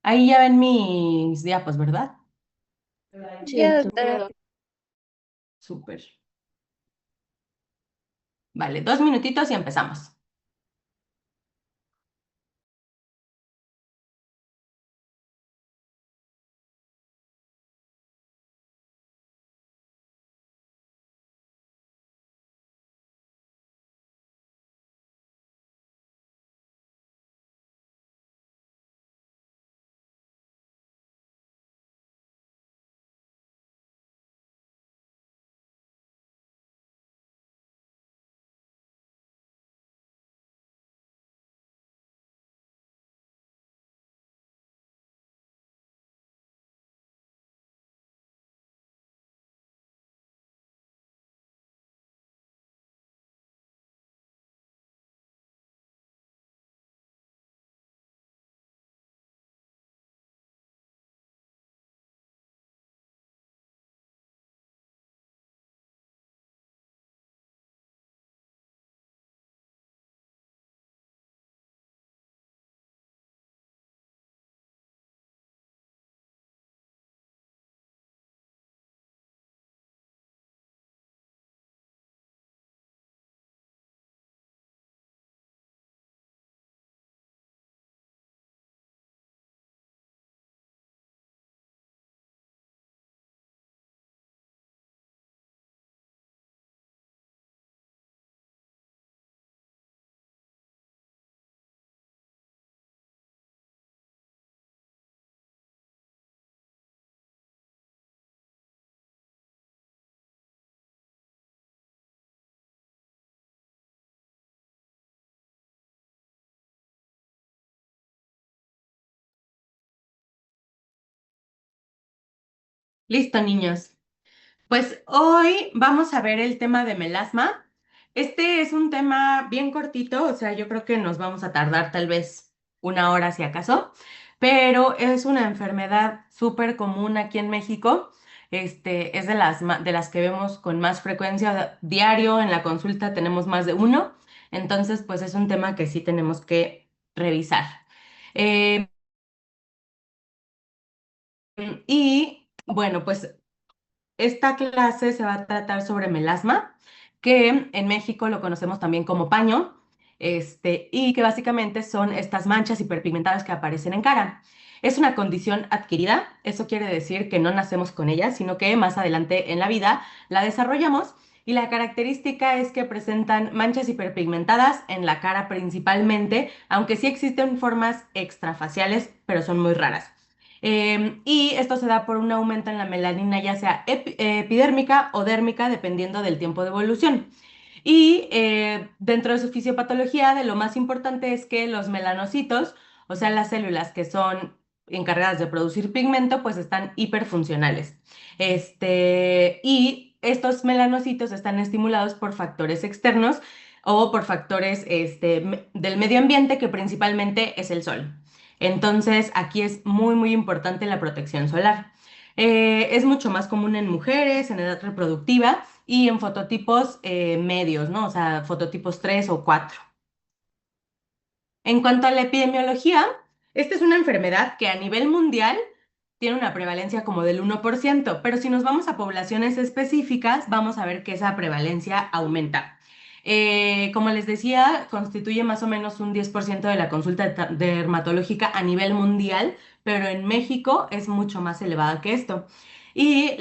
Ahí ya ven mis diapos, ¿verdad? Sí, doctora. Súper. Vale, 2 minutitos y empezamos. Listo, niños. Pues hoy vamos a ver el tema de melasma. Este es un tema bien cortito, o sea, yo creo que nos vamos a tardar tal vez 1 hora si acaso, pero es una enfermedad súper común aquí en México. Es de las que vemos con más frecuencia diario. En la consulta tenemos más de uno, entonces pues es un tema que sí tenemos que revisar. Eh, y bueno, pues esta clase se va a tratar sobre melasma, que en México lo conocemos también como paño, y que básicamente son estas manchas hiperpigmentadas que aparecen en cara. Es una condición adquirida, eso quiere decir que no nacemos con ella, sino que más adelante en la vida la desarrollamos y la característica es que presentan manchas hiperpigmentadas en la cara principalmente, aunque sí existen formas extrafaciales, pero son muy raras. Y esto se da por un aumento en la melanina, ya sea epidérmica o dérmica, dependiendo del tiempo de evolución. Y dentro de su fisiopatología, de lo más importante es que los melanocitos, o sea, las células que son encargadas de producir pigmento, pues están hiperfuncionales. Y estos melanocitos están estimulados por factores externos o por factores del medio ambiente, que principalmente es el sol. Entonces, aquí es muy, muy importante la protección solar. Es mucho más común en mujeres, en edad reproductiva y en fototipos medios, ¿no? O sea, fototipos 3 o 4. En cuanto a la epidemiología, esta es una enfermedad que a nivel mundial tiene una prevalencia como del 1%, pero si nos vamos a poblaciones específicas, vamos a ver que esa prevalencia aumenta. Como les decía, constituye más o menos un 10% de la consulta dermatológica a nivel mundial, pero en México es mucho más elevada que esto. Y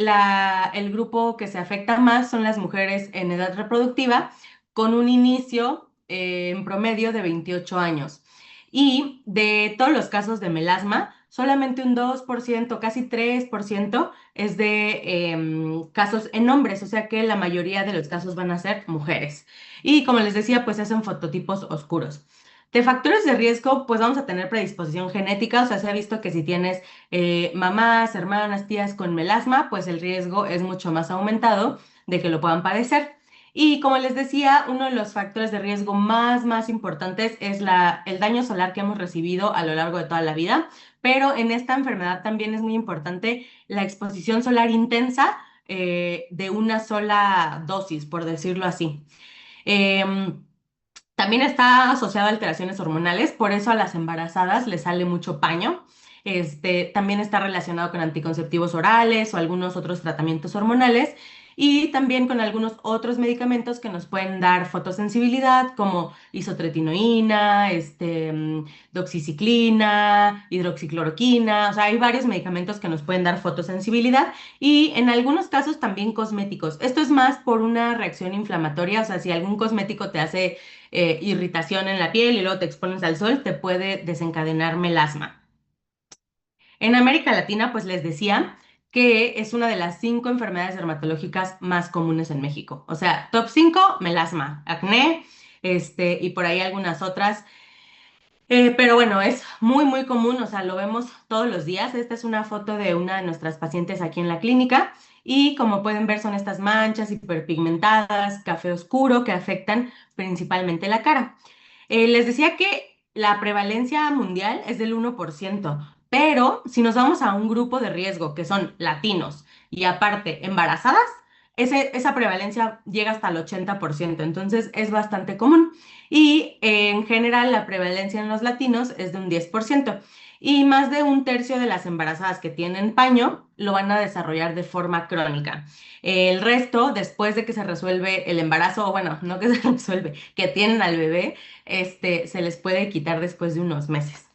el grupo que se afecta más son las mujeres en edad reproductiva, con un inicio en promedio de 28 años. Y de todos los casos de melasma, solamente un 2%, casi 3% es de casos en hombres, o sea que la mayoría de los casos van a ser mujeres. Y como les decía, pues es en fototipos oscuros. De factores de riesgo, pues vamos a tener predisposición genética, o sea, se ha visto que si tienes mamás, hermanas, tías con melasma, pues el riesgo es mucho más aumentado de que lo puedan padecer. Y como les decía, uno de los factores de riesgo más importantes es el daño solar que hemos recibido a lo largo de toda la vida, pero en esta enfermedad también es muy importante la exposición solar intensa de una sola dosis, por decirlo así. Em, También está asociado a alteraciones hormonales, por eso a las embarazadas les sale mucho paño. También está relacionado con anticonceptivos orales o algunos otros tratamientos hormonales y también con algunos otros medicamentos que nos pueden dar fotosensibilidad como isotretinoína, doxiciclina, hidroxicloroquina, o sea, hay varios medicamentos que nos pueden dar fotosensibilidad y en algunos casos también cosméticos. Esto es más por una reacción inflamatoria, o sea, si algún cosmético te hace irritación en la piel y luego te expones al sol, te puede desencadenar melasma. En América Latina, pues les decía que es una de las 5 enfermedades dermatológicas más comunes en México. O sea, top 5, melasma, acné, y por ahí algunas otras. Pero bueno, es muy, muy común, o sea, lo vemos todos los días. Esta es una foto de una de nuestras pacientes aquí en la clínica y como pueden ver son estas manchas hiperpigmentadas, café oscuro que afectan principalmente la cara. Les decía que la prevalencia mundial es del 1%, pero si nos vamos a un grupo de riesgo que son latinos y aparte embarazadas, esa prevalencia llega hasta el 80%, entonces es bastante común. Y en general la prevalencia en los latinos es de un 10%. Y más de un tercio de las embarazadas que tienen paño lo van a desarrollar de forma crónica. El resto, después de que se resuelve el embarazo, o bueno, no que se resuelve, que tienen al bebé, se les puede quitar después de unos meses.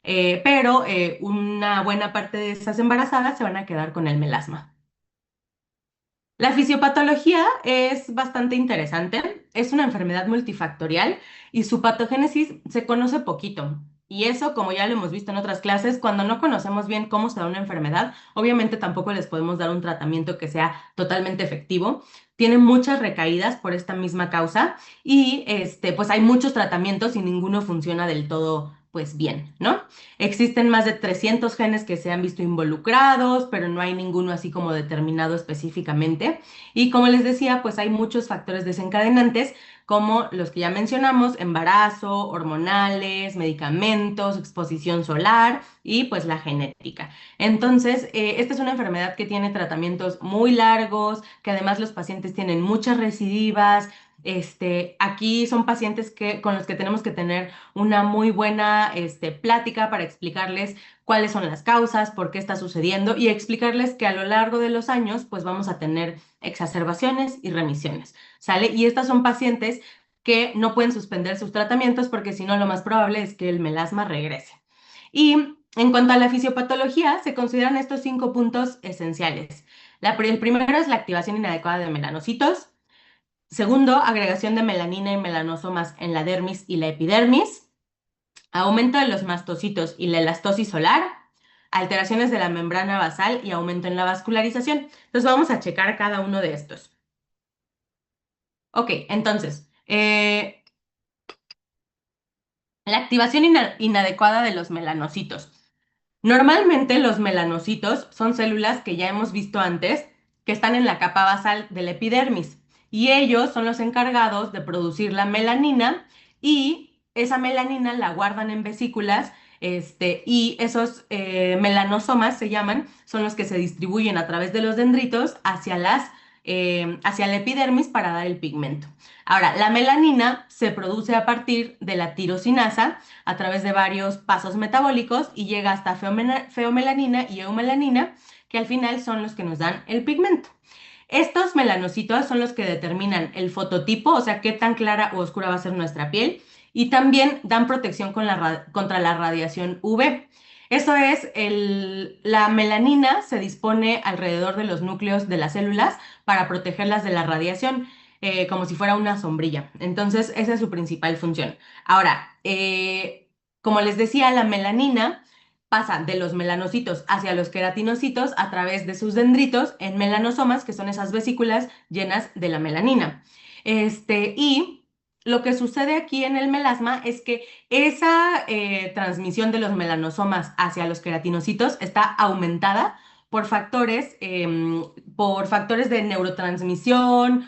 Pero una buena parte de esas embarazadas se van a quedar con el melasma. La fisiopatología es bastante interesante. Es una enfermedad multifactorial y su patogénesis se conoce poquito. Y eso, como ya lo hemos visto en otras clases, cuando no conocemos bien cómo se da una enfermedad, obviamente tampoco les podemos dar un tratamiento que sea totalmente efectivo. Tiene muchas recaídas por esta misma causa y pues hay muchos tratamientos y ninguno funciona del todo, pues bien, ¿no? Existen más de 300 genes que se han visto involucrados, pero no hay ninguno así como determinado específicamente. Y como les decía, pues hay muchos factores desencadenantes, como los que ya mencionamos, embarazo, hormonales, medicamentos, exposición solar y pues la genética. Entonces, esta es una enfermedad que tiene tratamientos muy largos, que además los pacientes tienen muchas recidivas. Aquí son pacientes con los que tenemos que tener una muy buena plática para explicarles cuáles son las causas, por qué está sucediendo y explicarles que a lo largo de los años pues vamos a tener exacerbaciones y remisiones, ¿sale? Y estas son pacientes que no pueden suspender sus tratamientos porque si no lo más probable es que el melasma regrese. Y en cuanto a la fisiopatología, se consideran estos 5 puntos esenciales. El primero es la activación inadecuada de melanocitos. Segundo, agregación de melanina y melanosomas en la dermis y la epidermis, aumento de los mastocitos y la elastosis solar, alteraciones de la membrana basal y aumento en la vascularización. Entonces vamos a checar cada uno de estos. Ok, entonces, la activación inadecuada de los melanocitos. Normalmente los melanocitos son células que ya hemos visto antes, que están en la capa basal de la epidermis, y ellos son los encargados de producir la melanina y esa melanina la guardan en vesículas, y esos melanosomas se llaman, son los que se distribuyen a través de los dendritos hacia la epidermis para dar el pigmento. Ahora, la melanina se produce a partir de la tirosinasa a través de varios pasos metabólicos y llega hasta feomelanina y eumelanina, que al final son los que nos dan el pigmento. Estos melanocitos son los que determinan el fototipo, o sea, qué tan clara o oscura va a ser nuestra piel, y también dan protección contra la radiación UV. Eso es, la melanina se dispone alrededor de los núcleos de las células para protegerlas de la radiación, como si fuera una sombrilla. Entonces, esa es su principal función. Ahora, como les decía, la melanina pasa de los melanocitos hacia los queratinocitos a través de sus dendritos en melanosomas, que son esas vesículas llenas de la melanina. Y lo que sucede aquí en el melasma es que esa transmisión de los melanosomas hacia los queratinocitos está aumentada por factores de neurotransmisión,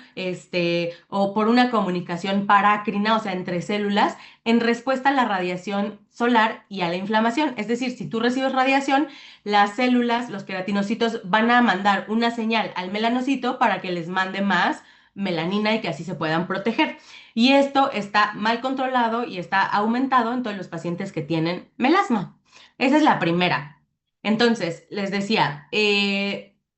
o por una comunicación parácrina, o sea, entre células, en respuesta a la radiación solar y a la inflamación. Es decir, si tú recibes radiación, las células, los queratinocitos, van a mandar una señal al melanocito para que les mande más melanina y que así se puedan proteger. Y esto está mal controlado y está aumentado en todos los pacientes que tienen melasma. Esa es la primera. Entonces, les decía,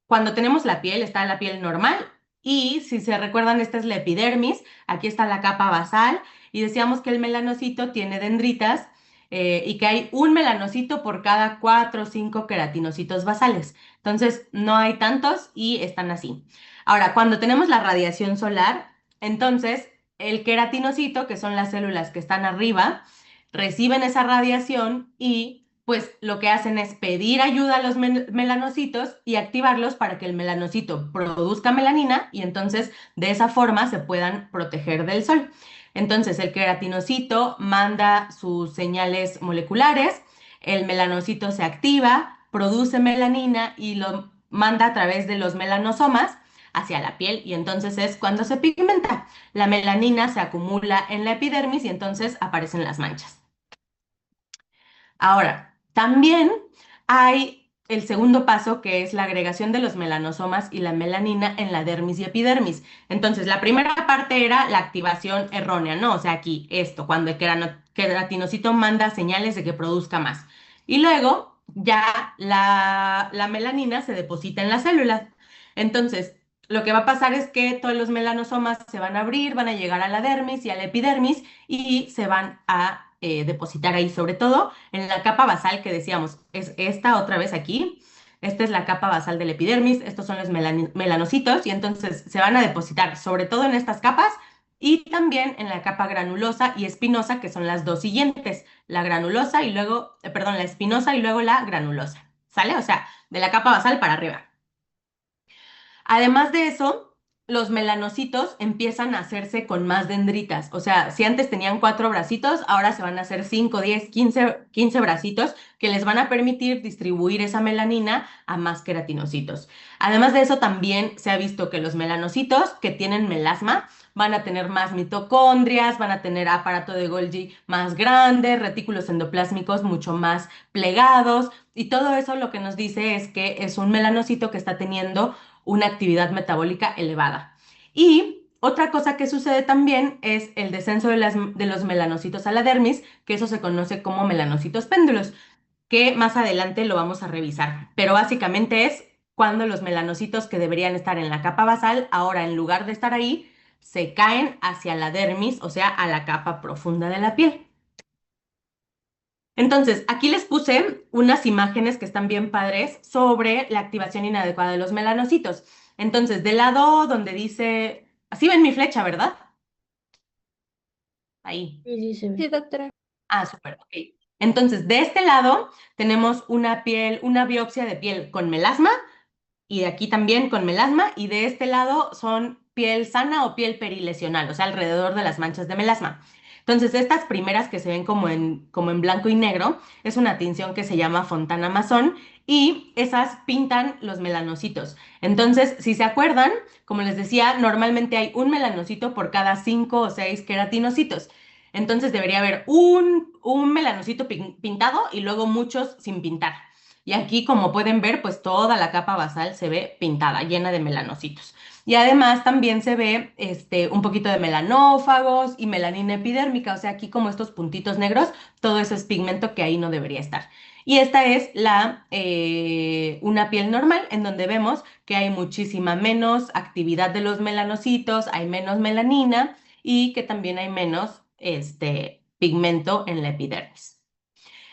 cuando tenemos la piel, está la piel normal y si se recuerdan, esta es la epidermis, aquí está la capa basal y decíamos que el melanocito tiene dendritas y que hay un melanocito por cada 4 o 5 queratinocitos basales. Entonces, no hay tantos y están así. Ahora, cuando tenemos la radiación solar, entonces el queratinocito, que son las células que están arriba, reciben esa radiación y pues lo que hacen es pedir ayuda a los melanocitos y activarlos para que el melanocito produzca melanina y entonces de esa forma se puedan proteger del sol. Entonces el queratinocito manda sus señales moleculares, el melanocito se activa, produce melanina y lo manda a través de los melanosomas hacia la piel y entonces es cuando se pigmenta. La melanina se acumula en la epidermis y entonces aparecen las manchas. Ahora, también hay el segundo paso que es la agregación de los melanosomas y la melanina en la dermis y epidermis. Entonces, la primera parte era la activación errónea, ¿no? O sea, aquí esto, cuando el queratinocito manda señales de que produzca más. Y luego ya la melanina se deposita en las células. Entonces, lo que va a pasar es que todos los melanosomas se van a abrir, van a llegar a la dermis y a la epidermis y se van a depositar ahí, sobre todo en la capa basal que decíamos, es esta otra vez aquí. Esta es la capa basal del epidermis, estos son los melanocitos y entonces se van a depositar sobre todo en estas capas y también en la capa granulosa y espinosa, que son las dos siguientes, la granulosa y luego, perdón, la espinosa y luego la granulosa, ¿sale? O sea, de la capa basal para arriba. Además de eso, los melanocitos empiezan a hacerse con más dendritas. O sea, si antes tenían 4 bracitos, ahora se van a hacer 5, 10, 15 bracitos que les van a permitir distribuir esa melanina a más queratinocitos. Además de eso, también se ha visto que los melanocitos que tienen melasma van a tener más mitocondrias, van a tener aparato de Golgi más grande, retículos endoplásmicos mucho más plegados y todo eso lo que nos dice es que es un melanocito que está teniendo una actividad metabólica elevada. Y otra cosa que sucede también es el descenso de los melanocitos a la dermis, que eso se conoce como melanocitos péndulos, que más adelante lo vamos a revisar. Pero básicamente es cuando los melanocitos que deberían estar en la capa basal, ahora en lugar de estar ahí, se caen hacia la dermis, o sea, a la capa profunda de la piel. Entonces, aquí les puse unas imágenes que están bien padres sobre la activación inadecuada de los melanocitos. Entonces, del lado donde dice, así ven mi flecha, ¿verdad? Ahí. Sí, sí, se ve. Sí, doctora. Ah, súper, ok. Entonces, de este lado tenemos una piel, una biopsia de piel con melasma y de aquí también con melasma y de este lado son piel sana o piel perilesional, o sea, alrededor de las manchas de melasma. Entonces, estas primeras que se ven como en blanco y negro, es una tinción que se llama Fontana Masón y esas pintan los melanocitos. Entonces, si se acuerdan, como les decía, normalmente hay un melanocito por cada 5 o 6 queratinocitos. Entonces, debería haber un melanocito pintado y luego muchos sin pintar. Y aquí, como pueden ver, pues toda la capa basal se ve pintada, llena de melanocitos. Y además también se ve un poquito de melanófagos y melanina epidérmica, o sea, aquí como estos puntitos negros, todo eso es pigmento que ahí no debería estar. Y esta es una piel normal en donde vemos que hay muchísima menos actividad de los melanocitos, hay menos melanina y que también hay menos pigmento en la epidermis.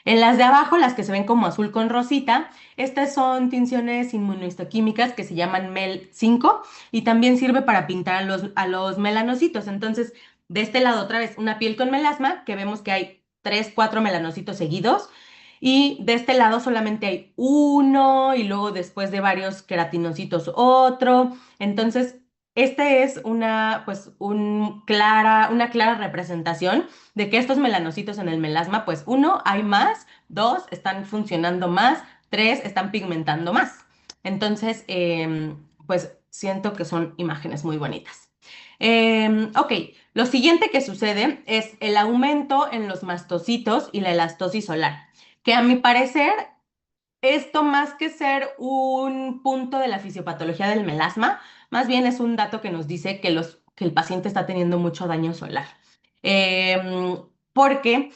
En las de abajo, las que se ven como azul con rosita, estas son tinciones inmunohistoquímicas que se llaman MEL5 y también sirve para pintar a los melanocitos. Entonces, de este lado otra vez una piel con melasma, que vemos que hay 3, 4 melanocitos seguidos. Y de este lado solamente hay uno y luego después de varios queratinocitos otro. Entonces, este es una clara representación de que estos melanocitos en el melasma, pues uno, hay más, dos, están funcionando más, tres, están pigmentando más. Entonces, pues siento que son imágenes muy bonitas. Ok, lo siguiente que sucede es el aumento en los mastocitos y la elastosis solar, que a mi parecer, esto más que ser un punto de la fisiopatología del melasma, más bien es un dato que nos dice que el paciente está teniendo mucho daño solar. Porque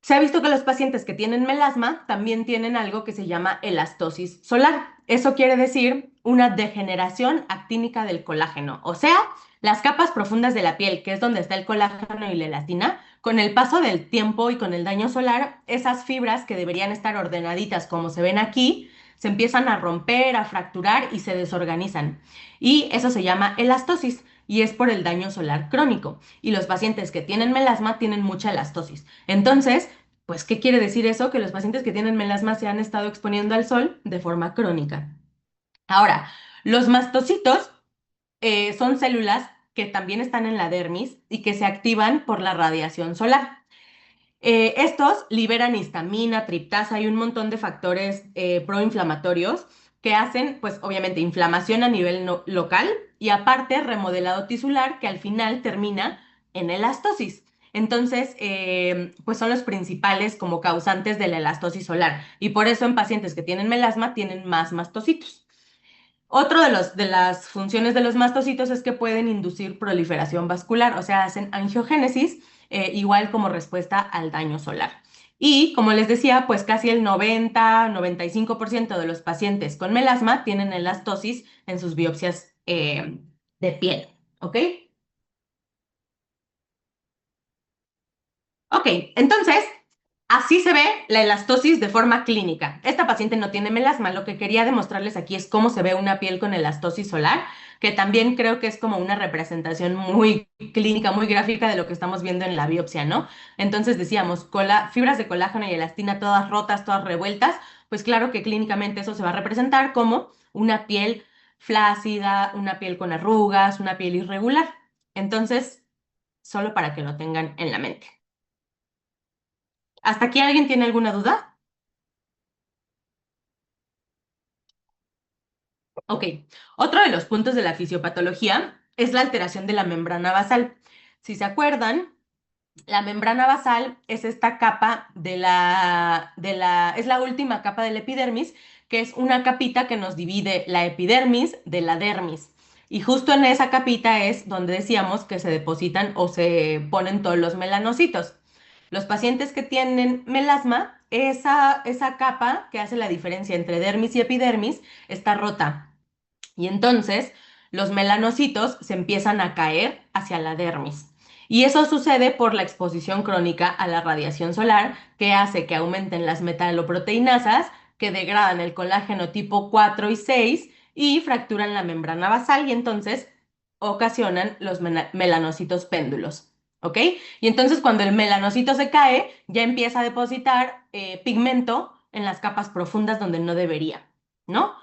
Se ha visto que los pacientes que tienen melasma también tienen algo que se llama elastosis solar. Eso quiere decir una degeneración actínica del colágeno, o sea, las capas profundas de la piel, que es donde está el colágeno y la elastina, con el paso del tiempo y con el daño solar, esas fibras que deberían estar ordenaditas como se ven aquí, se empiezan a romper, a fracturar y se desorganizan. Y eso se llama elastosis y es por el daño solar crónico. Y los pacientes que tienen melasma tienen mucha elastosis. Entonces, pues, ¿qué quiere decir eso? Que los pacientes que tienen melasma se han estado exponiendo al sol de forma crónica. Ahora, los mastocitos son células que también están en la dermis y que se activan por la radiación solar. Estos liberan histamina, triptasa y un montón de factores proinflamatorios que hacen, pues obviamente, inflamación a nivel local y aparte remodelado tisular que al final termina en elastosis. Entonces, pues son los principales como causantes de la elastosis solar y por eso en pacientes que tienen melasma tienen más mastocitos. Otro de las funciones de los mastocitos es que pueden inducir proliferación vascular, o sea, hacen angiogénesis, igual como respuesta al daño solar. Y como les decía, pues casi el 90-95% de los pacientes con melasma tienen elastosis en sus biopsias de piel, ¿ok? Ok, entonces, así se ve la elastosis de forma clínica. Esta paciente no tiene melasma. Lo que quería demostrarles aquí es cómo se ve una piel con elastosis solar, que también creo que es como una representación muy clínica, muy gráfica de lo que estamos viendo en la biopsia, ¿no? Entonces decíamos, fibras de colágeno y elastina todas rotas, todas revueltas, pues claro que clínicamente eso se va a representar como una piel flácida, una piel con arrugas, una piel irregular. Entonces, solo para que lo tengan en la mente. ¿Hasta aquí alguien tiene alguna duda? Ok. Otro de los puntos de la fisiopatología es la alteración de la membrana basal. Si se acuerdan, la membrana basal es esta capa es la última capa de la epidermis, que es una capita que nos divide la epidermis de la dermis. Y justo en esa capita es donde decíamos que se depositan o se ponen todos los melanocitos. Los pacientes que tienen melasma, esa capa que hace la diferencia entre dermis y epidermis está rota. Y entonces los melanocitos se empiezan a caer hacia la dermis. Y eso sucede por la exposición crónica a la radiación solar, que hace que aumenten las metaloproteinasas, que degradan el colágeno tipo 4 y 6 y fracturan la membrana basal y entonces ocasionan los melanocitos péndulos. ¿Ok? Y entonces cuando el melanocito se cae, ya empieza a depositar pigmento en las capas profundas donde no debería, ¿no?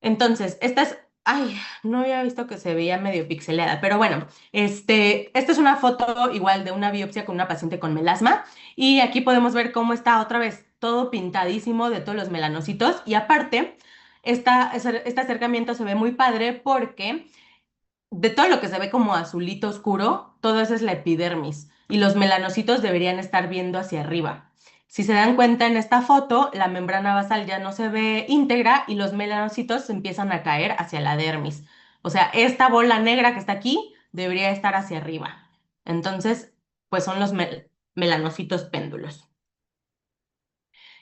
Entonces, esta es, ay, no había visto que se veía medio pixeleada, pero bueno, esta es una foto igual de una biopsia con una paciente con melasma y aquí podemos ver cómo está otra vez todo pintadísimo de todos los melanocitos y aparte, este acercamiento se ve muy padre porque de todo lo que se ve como azulito oscuro, todo eso es la epidermis y los melanocitos deberían estar viendo hacia arriba. Si se dan cuenta en esta foto, la membrana basal ya no se ve íntegra y los melanocitos empiezan a caer hacia la dermis. O sea, esta bola negra que está aquí debería estar hacia arriba. Entonces, pues son los melanocitos péndulos.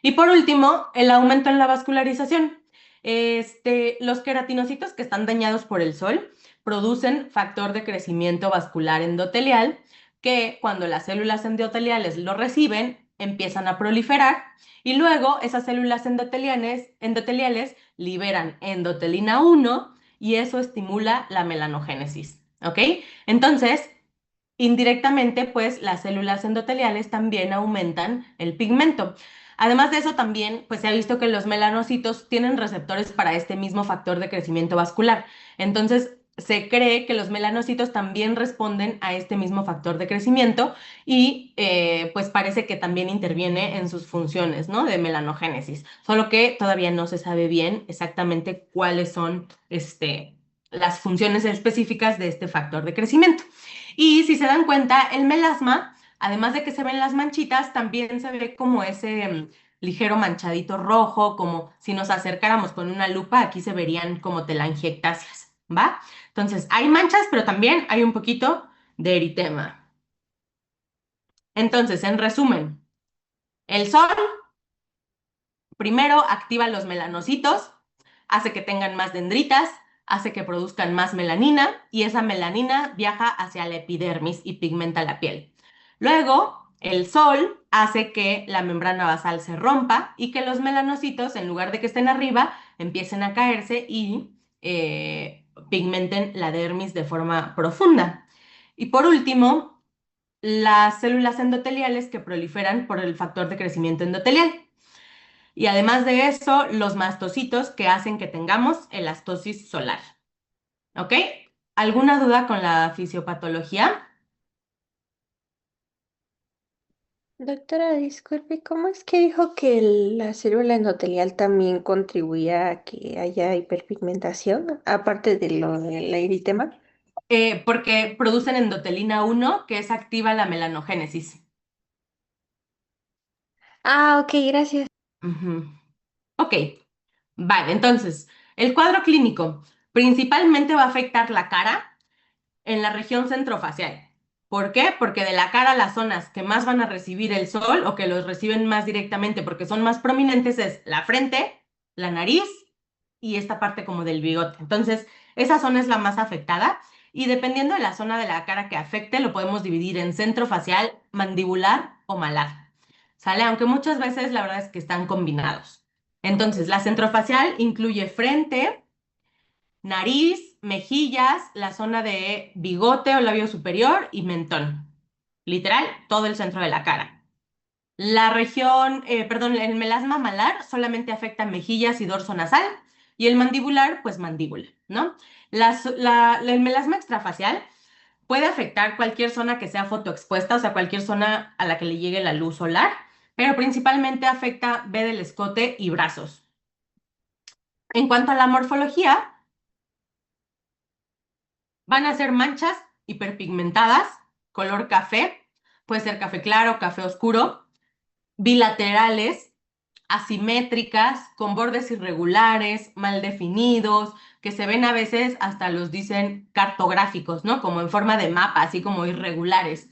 Y por último, el aumento en la vascularización. Los queratinocitos que están dañados por el sol producen factor de crecimiento vascular endotelial que cuando las células endoteliales lo reciben, empiezan a proliferar y luego esas células endoteliales liberan endotelina 1 y eso estimula la melanogénesis. ¿Ok? Entonces, indirectamente, pues las células endoteliales también aumentan el pigmento. Además de eso, también pues, se ha visto que los melanocitos tienen receptores para este mismo factor de crecimiento vascular. Entonces, se cree que los melanocitos también responden a este mismo factor de crecimiento y pues parece que también interviene en sus funciones, ¿no? De melanogénesis. Solo que todavía no se sabe bien exactamente cuáles son las funciones específicas de este factor de crecimiento. Y si se dan cuenta, el melasma, además de que se ven las manchitas, también se ve como ese ligero manchadito rojo, como si nos acercáramos con una lupa, aquí se verían como telangiectasias, ¿va? Entonces, hay manchas, pero también hay un poquito de eritema. Entonces, en resumen, el sol primero activa los melanocitos, hace que tengan más dendritas, hace que produzcan más melanina y esa melanina viaja hacia la epidermis y pigmenta la piel. Luego, el sol hace que la membrana basal se rompa y que los melanocitos, en lugar de que estén arriba, empiecen a caerse y pigmenten la dermis de forma profunda. Y por último, las células endoteliales que proliferan por el factor de crecimiento endotelial. Y además de eso, los mastocitos que hacen que tengamos elastosis solar. ¿Ok? ¿Alguna duda con la fisiopatología? Doctora, disculpe, ¿cómo es que dijo que la célula endotelial también contribuía a que haya hiperpigmentación, aparte de lo del eritema? Porque producen endotelina 1, que es activa la melanogénesis. Ah, ok, gracias. Ujú. Ok, vale, entonces, el cuadro clínico principalmente va a afectar la cara en la región centrofacial. ¿Por qué? Porque de la cara las zonas que más van a recibir el sol o que los reciben más directamente porque son más prominentes es la frente, la nariz y esta parte como del bigote. Entonces, esa zona es la más afectada y dependiendo de la zona de la cara que afecte, lo podemos dividir en centrofacial, mandibular o malar. ¿Sale? Aunque muchas veces la verdad es que están combinados. Entonces, la centrofacial incluye frente, nariz, mejillas, la zona de bigote o labio superior y mentón. Literal, todo el centro de la cara. La región, perdón, el melasma malar solamente afecta mejillas y dorso nasal y el mandibular, pues mandíbula, ¿no? El melasma extrafacial puede afectar cualquier zona que sea fotoexpuesta, o sea, cualquier zona a la que le llegue la luz solar, pero principalmente afecta B del escote y brazos. En cuanto a la morfología, van a ser manchas hiperpigmentadas, color café, puede ser café claro, café oscuro, bilaterales, asimétricas, con bordes irregulares, mal definidos, que se ven a veces hasta los dicen cartográficos, ¿no? Como en forma de mapa, así como irregulares.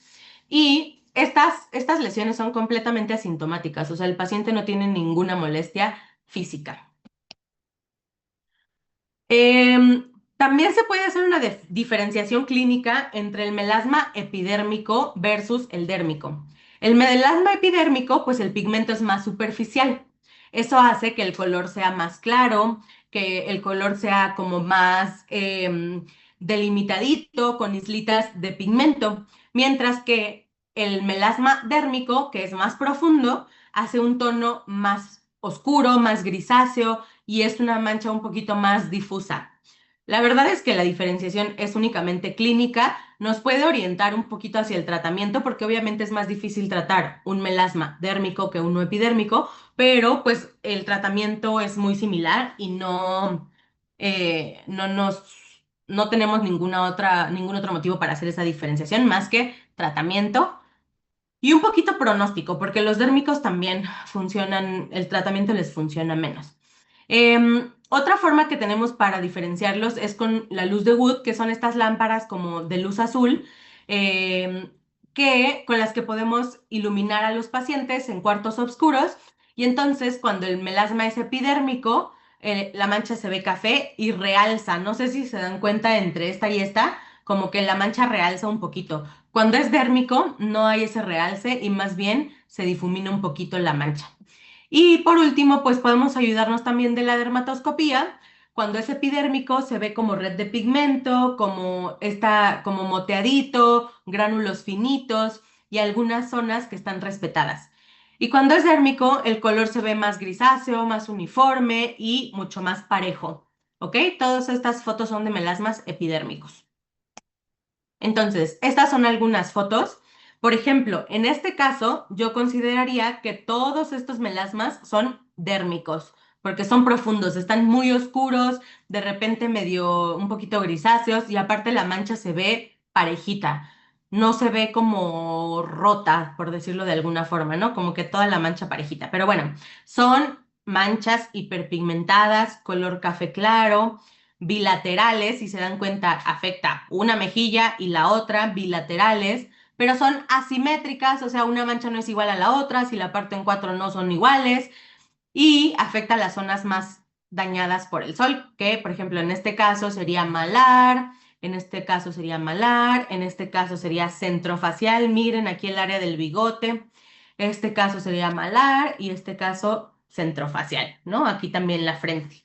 Y estas lesiones son completamente asintomáticas, o sea, el paciente no tiene ninguna molestia física. También se puede hacer una diferenciación clínica entre el melasma epidérmico versus el dérmico. El melasma epidérmico, pues el pigmento es más superficial. Eso hace que el color sea más claro, que el color sea como más delimitadito, con islitas de pigmento, mientras que el melasma dérmico, que es más profundo, hace un tono más oscuro, más grisáceo, y es una mancha un poquito más difusa. La verdad es que la diferenciación es únicamente clínica, nos puede orientar un poquito hacia el tratamiento porque obviamente es más difícil tratar un melasma dérmico que uno epidérmico, pero pues el tratamiento es muy similar y no no tenemos ningún otro motivo para hacer esa diferenciación más que tratamiento y un poquito pronóstico, porque los dérmicos también funcionan, el tratamiento les funciona menos. Otra forma que tenemos para diferenciarlos es con la luz de Wood, que son estas lámparas como de luz azul, em, con las que podemos iluminar a los pacientes en cuartos oscuros. Y entonces, cuando el melasma es epidérmico, la mancha se ve café y realza. No sé si se dan cuenta entre esta y esta, como que la mancha realza un poquito. Cuando es dérmico, no hay ese realce y más bien se difumina un poquito la mancha. Y por último, pues podemos ayudarnos también de la dermatoscopía. Cuando es epidérmico se ve como red de pigmento, como moteadito, gránulos finitos y algunas zonas que están respetadas. Y cuando es dérmico, el color se ve más grisáceo, más uniforme y mucho más parejo. ¿Ok? Todas estas fotos son de melasmas epidérmicos. Entonces, estas son algunas fotos. Por ejemplo, en este caso, yo consideraría que todos estos melasmas son dérmicos, porque son profundos, están muy oscuros, de repente medio un poquito grisáceos y aparte la mancha se ve parejita, no se ve como rota, por decirlo de alguna forma, ¿no? Como que toda la mancha parejita. Pero bueno, son manchas hiperpigmentadas, color café claro bilaterales, si se dan cuenta, afecta una mejilla y la otra, bilaterales, pero son asimétricas, o sea, una mancha no es igual a la otra, si la parto en cuatro no son iguales y afecta a las zonas más dañadas por el sol, que por ejemplo en este caso sería malar, en este caso sería malar, en este caso sería centrofacial, miren aquí el área del bigote, este caso sería malar y este caso centrofacial, ¿no? Aquí también la frente.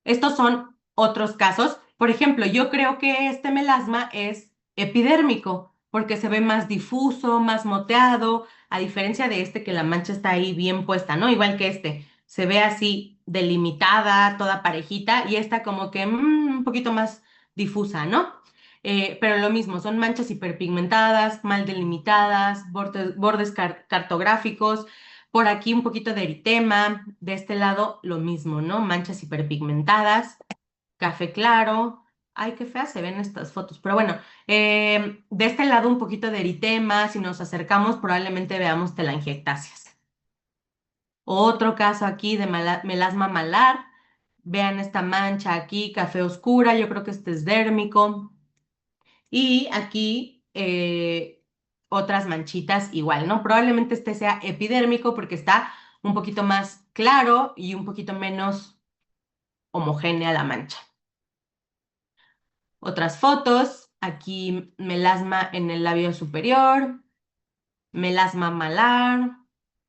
Estos son otros casos. Por ejemplo, yo creo que este melasma es epidérmico porque se ve más difuso, más moteado, a diferencia de este que la mancha está ahí bien puesta, ¿no? Igual que este, se ve así delimitada, toda parejita y esta como que un poquito más difusa, ¿no? Pero lo mismo, son manchas hiperpigmentadas, mal delimitadas, bordes cartográficos. Por aquí un poquito de eritema, de este lado lo mismo, ¿no? Manchas hiperpigmentadas, café claro. Ay, qué feas se ven estas fotos, pero bueno, de este lado un poquito de eritema, si nos acercamos probablemente veamos telangiectasias. Otro caso aquí de melasma malar, vean esta mancha aquí, café oscura, yo creo que este es dérmico. Y aquí otras manchitas igual, ¿no? Probablemente este sea epidérmico porque está un poquito más claro y un poquito menos homogénea la mancha. Otras fotos, aquí melasma en el labio superior, melasma malar,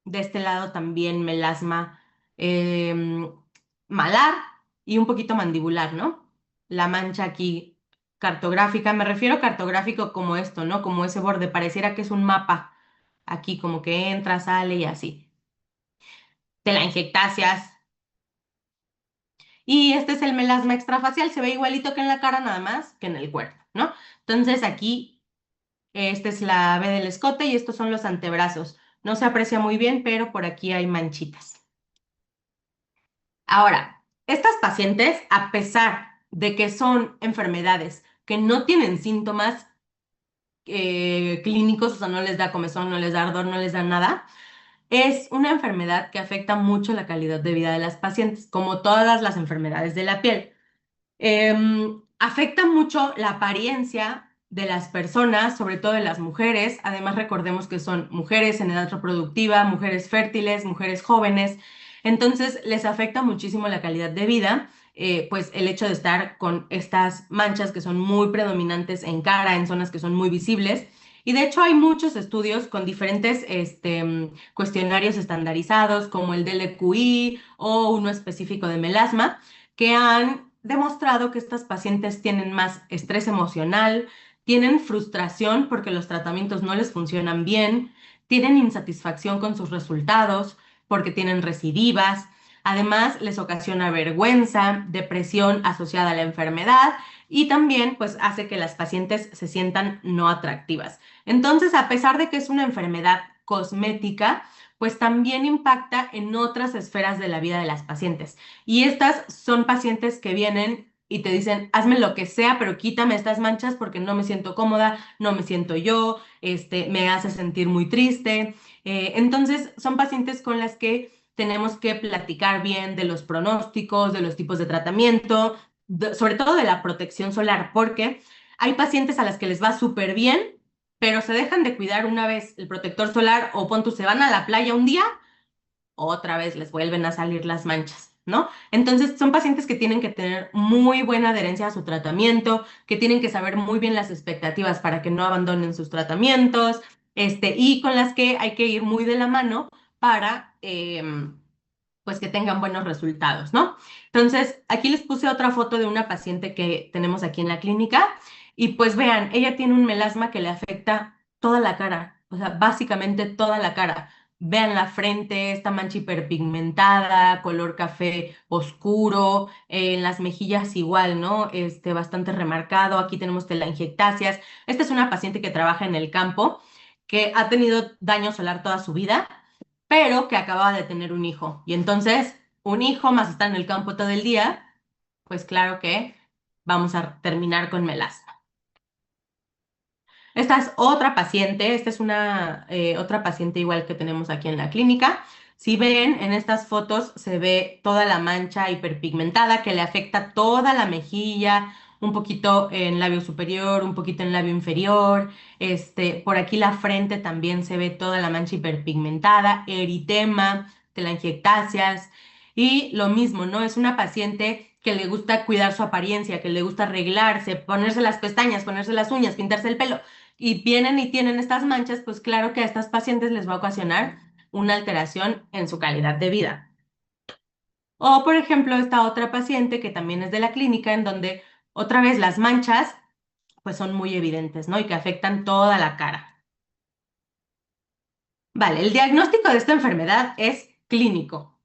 de este lado también melasma em, malar y un poquito mandibular, ¿no? La mancha aquí cartográfica, me refiero cartográfico como esto, ¿no? Como ese borde, pareciera que es un mapa, aquí como que entra, sale y así. Telangiectasias. Y este es el melasma extrafacial, se ve igualito que en la cara, nada más que en el cuerpo, ¿no? Entonces aquí, esta es la B del escote y estos son los antebrazos. No se aprecia muy bien, pero por aquí hay manchitas. Ahora, estas pacientes, a pesar de que son enfermedades que no tienen síntomas clínicos, o sea, no les da comezón, no les da ardor, no les da nada, es una enfermedad que afecta mucho la calidad de vida de las pacientes, como todas las enfermedades de la piel. Afecta mucho la apariencia de las personas, sobre todo de las mujeres. Además, recordemos que son mujeres en edad reproductiva, mujeres fértiles, mujeres jóvenes. Entonces, les afecta muchísimo la calidad de vida, pues el hecho de estar con estas manchas que son muy predominantes en cara, en zonas que son muy visibles. Y de hecho hay muchos estudios con diferentes cuestionarios estandarizados, como el del EQI o uno específico de melasma que han demostrado que estas pacientes tienen más estrés emocional, tienen frustración porque los tratamientos no les funcionan bien, tienen insatisfacción con sus resultados porque tienen recidivas, además les ocasiona vergüenza, depresión asociada a la enfermedad y también pues hace que las pacientes se sientan no atractivas. Entonces, a pesar de que es una enfermedad cosmética, pues también impacta en otras esferas de la vida de las pacientes. Y estas son pacientes que vienen y te dicen, hazme lo que sea, pero quítame estas manchas porque no me siento cómoda, no me siento yo, me hace sentir muy triste. Entonces, son pacientes con las que tenemos que platicar bien de los pronósticos, de los tipos de tratamiento, sobre todo de la protección solar, porque hay pacientes a las que les va súper bien, pero se dejan de cuidar una vez el protector solar o pon tú, se van a la playa un día otra vez les vuelven a salir las manchas, ¿no? Entonces, son pacientes que tienen que tener muy buena adherencia a su tratamiento, que tienen que saber muy bien las expectativas para que no abandonen sus tratamientos, y con las que hay que ir muy de la mano para, pues, que tengan buenos resultados, ¿no? Entonces, aquí les puse otra foto de una paciente que tenemos aquí en la clínica y pues vean, ella tiene un melasma que le afecta toda la cara, o sea, básicamente toda la cara. Vean la frente, esta mancha hiperpigmentada, color café oscuro, en las mejillas igual, ¿no? Bastante remarcado. Aquí tenemos telangiectasias. Esta es una paciente que trabaja en el campo, que ha tenido daño solar toda su vida, pero que acababa de tener un hijo. Y entonces, un hijo más estar en el campo todo el día, pues claro que vamos a terminar con melasma. Esta es otra paciente, esta es una otra paciente igual que tenemos aquí en la clínica. Si ven en estas fotos se ve toda la mancha hiperpigmentada que le afecta toda la mejilla, un poquito en labio superior, un poquito en labio inferior, por aquí la frente también se ve toda la mancha hiperpigmentada, eritema, telangiectasias, y lo mismo, ¿no? Es una paciente que le gusta cuidar su apariencia, que le gusta arreglarse, ponerse las pestañas, ponerse las uñas, pintarse el pelo, y vienen y tienen estas manchas, pues claro que a estas pacientes les va a ocasionar una alteración en su calidad de vida. O, por ejemplo, esta otra paciente que también es de la clínica, en donde otra vez las manchas, pues son muy evidentes, ¿no? Y que afectan toda la cara. Vale, el diagnóstico de esta enfermedad es clínico.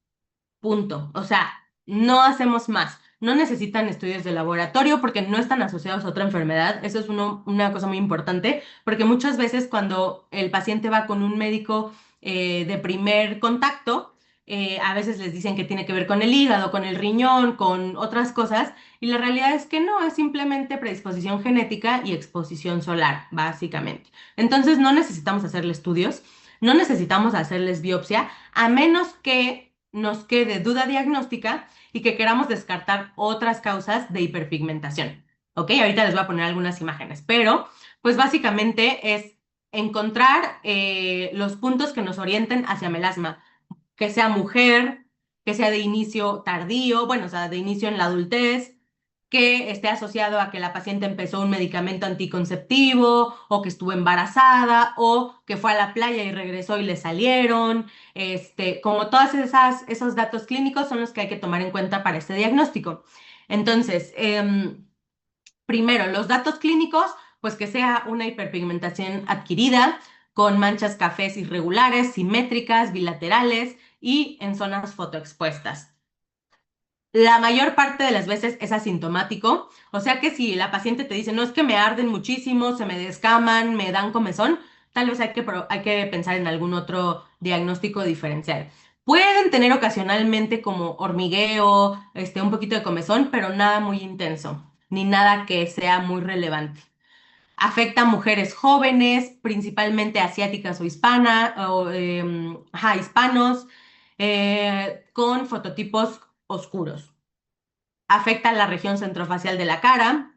Punto. O sea, no hacemos más. No necesitan estudios de laboratorio porque no están asociados a otra enfermedad. Eso es una cosa muy importante, porque muchas veces cuando el paciente va con un médico de primer contacto, a veces les dicen que tiene que ver con el hígado, con el riñón, con otras cosas, y la realidad es que no, es simplemente predisposición genética y exposición solar, básicamente. Entonces no necesitamos hacerle estudios, no necesitamos hacerles biopsia, a menos que nos quede duda diagnóstica y que queramos descartar otras causas de hiperpigmentación. ¿Ok? Ahorita les voy a poner algunas imágenes, pero pues básicamente es encontrar los puntos que nos orienten hacia melasma, que sea mujer, que sea de inicio tardío, bueno, o sea, de inicio en la adultez, que esté asociado a que la paciente empezó un medicamento anticonceptivo o que estuvo embarazada o que fue a la playa y regresó y le salieron. Como todas esos datos clínicos son los que hay que tomar en cuenta para este diagnóstico. Entonces, primero, los datos clínicos, pues que sea una hiperpigmentación adquirida con manchas cafés irregulares, simétricas, bilaterales y en zonas fotoexpuestas. La mayor parte de las veces es asintomático, o sea que si la paciente te dice, no es que me arden muchísimo, se me descaman, me dan comezón, tal vez hay que pensar en algún otro diagnóstico diferencial. Pueden tener ocasionalmente como hormigueo, un poquito de comezón, pero nada muy intenso, ni nada que sea muy relevante. Afecta a mujeres jóvenes, principalmente asiáticas o hispanos, con fototipos oscuros. Afecta la región centrofacial de la cara.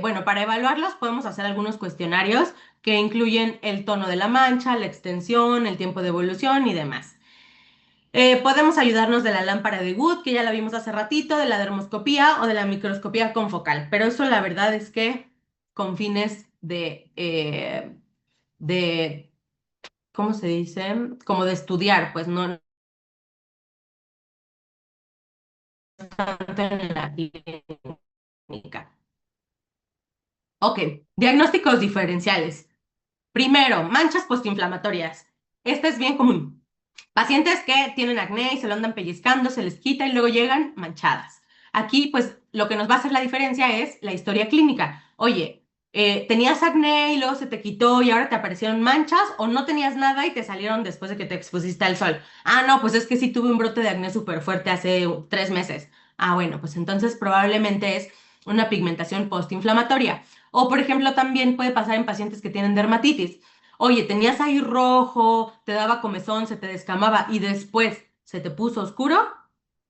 Bueno, para evaluarlos podemos hacer algunos cuestionarios que incluyen el tono de la mancha, la extensión, el tiempo de evolución y demás. Podemos ayudarnos de la lámpara de Wood, que ya la vimos hace ratito, de la dermoscopía o de la microscopía confocal, pero eso la verdad es que con fines de ¿cómo se dice? Como de estudiar, pues no tanto en la clínica. Ok, diagnósticos diferenciales. Primero, manchas postinflamatorias. Esta es bien común. Pacientes que tienen acné y se lo andan pellizcando, se les quita y luego llegan manchadas. Aquí, pues, lo que nos va a hacer la diferencia es la historia clínica. Oye, ¿tenías acné y luego se te quitó y ahora te aparecieron manchas o no tenías nada y te salieron después de que te expusiste al sol? Ah, no, pues es que sí tuve un brote de acné súper fuerte hace 3 meses. Ah, bueno, pues entonces probablemente es una pigmentación postinflamatoria. O, por ejemplo, también puede pasar en pacientes que tienen dermatitis. Oye, tenías ahí rojo, te daba comezón, se te descamaba y después se te puso oscuro.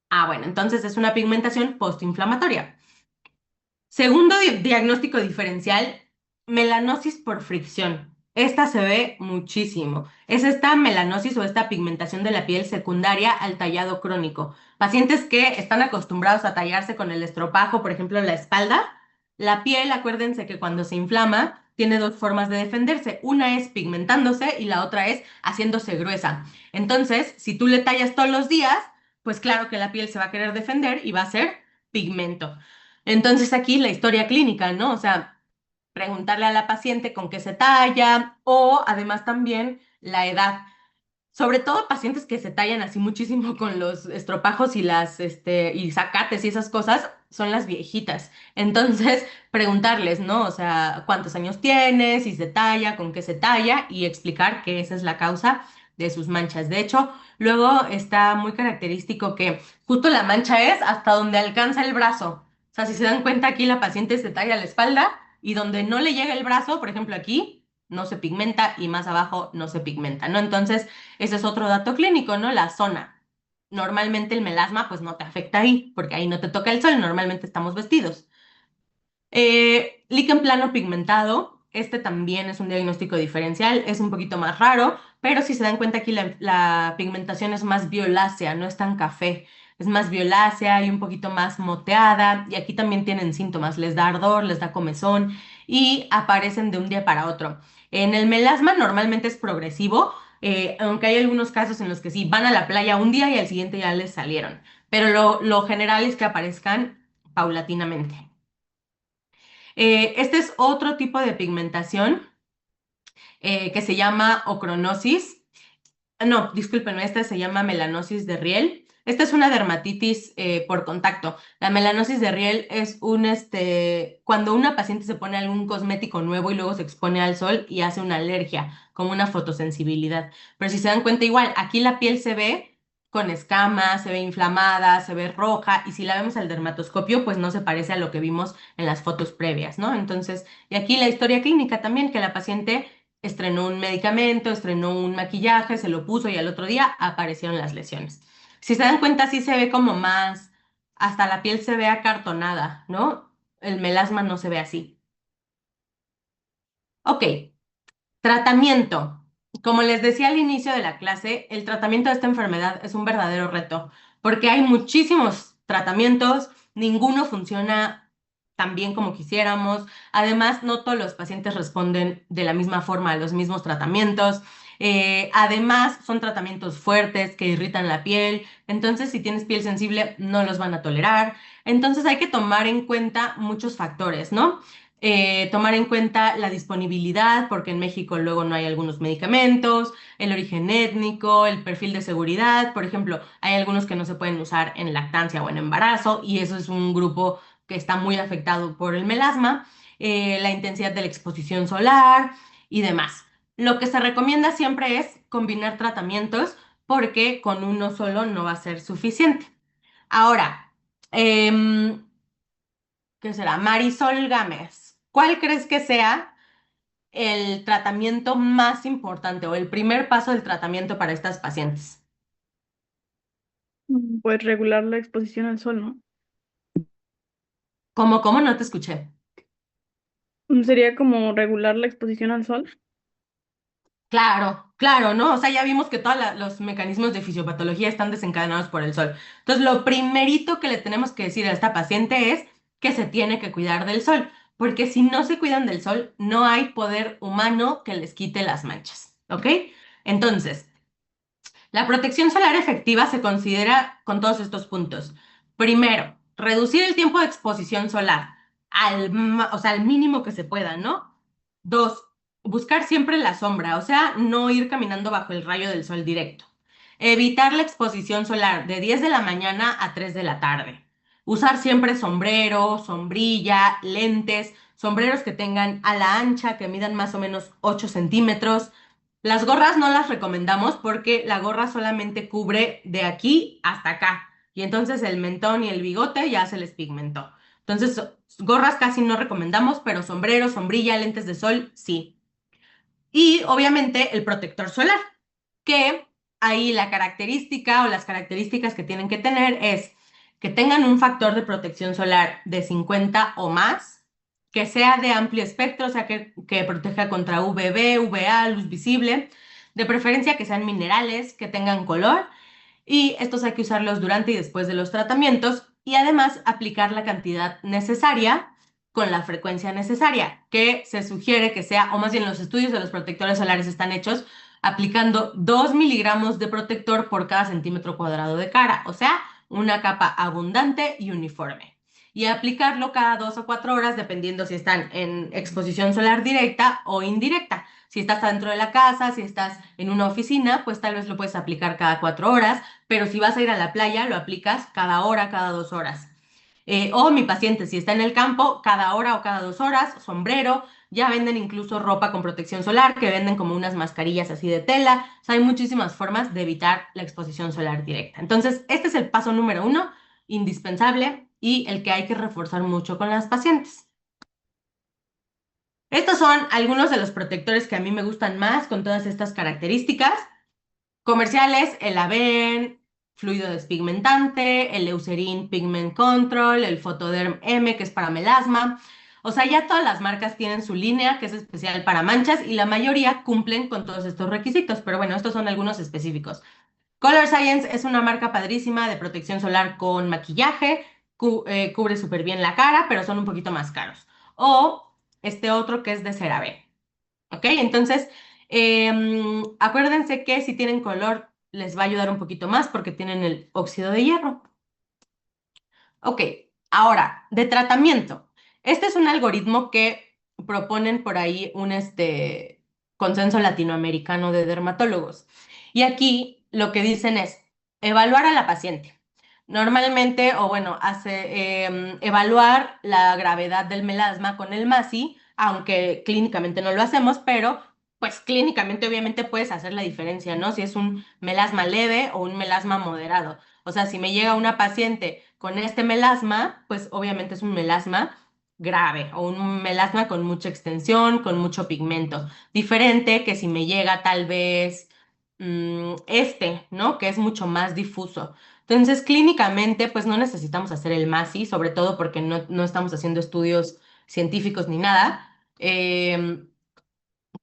Ah, bueno, entonces es una pigmentación postinflamatoria. Segundo diagnóstico diferencial, melanosis por fricción. Esta se ve muchísimo. Es esta melanosis o esta pigmentación de la piel secundaria al tallado crónico. Pacientes que están acostumbrados a tallarse con el estropajo, por ejemplo, en la espalda. La piel, acuérdense que cuando se inflama, tiene dos formas de defenderse. Una es pigmentándose y la otra es haciéndose gruesa. Entonces, si tú le tallas todos los días, pues claro que la piel se va a querer defender y va a ser pigmento. Entonces aquí la historia clínica, ¿no? O sea, preguntarle a la paciente con qué se talla o además también la edad. Sobre todo pacientes que se tallan así muchísimo con los estropajos y zacates y esas cosas, son las viejitas. Entonces, preguntarles, ¿no? O sea, cuántos años tiene, si se talla, con qué se talla y explicar que esa es la causa de sus manchas. De hecho, luego está muy característico que justo la mancha es hasta donde alcanza el brazo. O sea, si se dan cuenta aquí la paciente se talla la espalda y donde no le llega el brazo, por ejemplo aquí, no se pigmenta y más abajo no se pigmenta, ¿no? Entonces, ese es otro dato clínico, ¿no? La zona. normalmente el melasma pues no te afecta ahí, porque ahí no te toca el sol, normalmente estamos vestidos. Líquen plano pigmentado, este también es un diagnóstico diferencial, es un poquito más raro, pero si se dan cuenta aquí la pigmentación es más violácea, no es tan café, es más violácea y un poquito más moteada, y aquí también tienen síntomas, les da ardor, les da comezón y aparecen de un día para otro. En el melasma normalmente es progresivo, aunque hay algunos casos en los que sí, van a la playa un día y al siguiente ya les salieron, pero lo general es que aparezcan paulatinamente. Este es otro tipo de pigmentación que se llama ocronosis. No, discúlpenme, esta se llama melanosis de riel. Esta es una dermatitis por contacto. La melanosis de riel es cuando una paciente se pone algún cosmético nuevo y luego se expone al sol y hace una alergia, como una fotosensibilidad. Pero si se dan cuenta, igual, aquí la piel se ve con escamas, se ve inflamada, se ve roja, y si la vemos al dermatoscopio, pues no se parece a lo que vimos en las fotos previas, ¿no? Entonces, y aquí la historia clínica también, que la paciente estrenó un medicamento, estrenó un maquillaje, se lo puso y al otro día aparecieron las lesiones. Si se dan cuenta, sí se ve como más, hasta la piel se ve acartonada, ¿no? El melasma no se ve así. Ok, tratamiento. Como les decía al inicio de la clase, el tratamiento de esta enfermedad es un verdadero reto, porque hay muchísimos tratamientos, ninguno funciona tan bien como quisiéramos. Además, no todos los pacientes responden de la misma forma a los mismos tratamientos. Además, son tratamientos fuertes que irritan la piel. Entonces, si tienes piel sensible, no los van a tolerar. Entonces, hay que tomar en cuenta muchos factores, ¿no? Tomar en cuenta la disponibilidad, porque en México luego no hay algunos medicamentos, el origen étnico, el perfil de seguridad. Por ejemplo, hay algunos que no se pueden usar en lactancia o en embarazo, y eso es un grupo que está muy afectado por el melasma, la intensidad de la exposición solar y demás. Lo que se recomienda siempre es combinar tratamientos porque con uno solo no va a ser suficiente. Ahora, em, ¿qué será? Marisol Gámez, ¿cuál crees que sea el tratamiento más importante o el primer paso del tratamiento para estas pacientes? Pues regular la exposición al sol, ¿no? ¿Cómo? No te escuché. Sería como regular la exposición al sol. Claro, claro, ¿no? O sea, ya vimos que todos los mecanismos de fisiopatología están desencadenados por el sol. Entonces, lo primerito que le tenemos que decir a esta paciente es que se tiene que cuidar del sol, porque si no se cuidan del sol, no hay poder humano que les quite las manchas, ¿ok? Entonces, la protección solar efectiva se considera con todos estos puntos. Primero, reducir el tiempo de exposición solar o sea, al mínimo que se pueda, ¿no? Dos, buscar siempre la sombra, o sea, no ir caminando bajo el rayo del sol directo. Evitar la exposición solar de 10 de la mañana a 3 de la tarde. Usar siempre sombrero, sombrilla, lentes, sombreros que tengan ala ancha, que midan más o menos 8 centímetros. Las gorras no las recomendamos porque la gorra solamente cubre de aquí hasta acá, y entonces el mentón y el bigote ya se les pigmentó. Entonces, gorras casi no recomendamos, pero sombrero, sombrilla, lentes de sol, sí. Y obviamente el protector solar, que ahí la característica o las características que tienen que tener es que tengan un factor de protección solar de 50 o más, que sea de amplio espectro, o sea, que proteja contra UVB, UVA, luz visible, de preferencia que sean minerales, que tengan color, y estos hay que usarlos durante y después de los tratamientos, y además aplicar la cantidad necesaria con la frecuencia necesaria, que se sugiere que sea, o más bien los estudios de los protectores solares están hechos aplicando 2 miligramos de protector por cada centímetro cuadrado de cara, o sea, una capa abundante y uniforme. Y aplicarlo cada 2 o 4 horas, dependiendo si están en exposición solar directa o indirecta. Si estás adentro de la casa, si estás en una oficina, pues tal vez lo puedes aplicar cada 4 horas, pero si vas a ir a la playa, lo aplicas cada hora, cada 2 horas. O mi paciente, si está en el campo, cada hora o cada 2 horas, sombrero. Ya venden incluso ropa con protección solar, que venden como unas mascarillas así de tela. O sea, hay muchísimas formas de evitar la exposición solar directa. Entonces, este es el paso número uno, indispensable y el que hay que reforzar mucho con las pacientes. Estos son algunos de los protectores que a mí me gustan más con todas estas características. Comerciales, el Aven, fluido despigmentante, el Eucerin Pigment Control, el Photoderm M, que es para melasma. O sea, ya todas las marcas tienen su línea, que es especial para manchas, y la mayoría cumplen con todos estos requisitos, pero bueno, estos son algunos específicos. Color Science es una marca padrísima de protección solar con maquillaje, cubre súper bien la cara, pero son un poquito más caros. O este otro que es de CeraVe. ¿Ok? Entonces, acuérdense que si tienen color les va a ayudar un poquito más porque tienen el óxido de hierro. Ok, ahora, de tratamiento. Este es un algoritmo que proponen por ahí un consenso latinoamericano de dermatólogos. Y aquí lo que dicen es evaluar a la paciente. Normalmente, o bueno, evaluar la gravedad del melasma con el MASI, aunque clínicamente no lo hacemos, pero pues clínicamente obviamente puedes hacer la diferencia, ¿no? Si es un melasma leve o un melasma moderado. O sea, si me llega una paciente con este melasma, pues obviamente es un melasma grave o un melasma con mucha extensión, con mucho pigmento. Diferente que si me llega tal vez ¿no? Que es mucho más difuso. Entonces, clínicamente, pues no necesitamos hacer el MASI, sobre todo porque no estamos haciendo estudios científicos ni nada.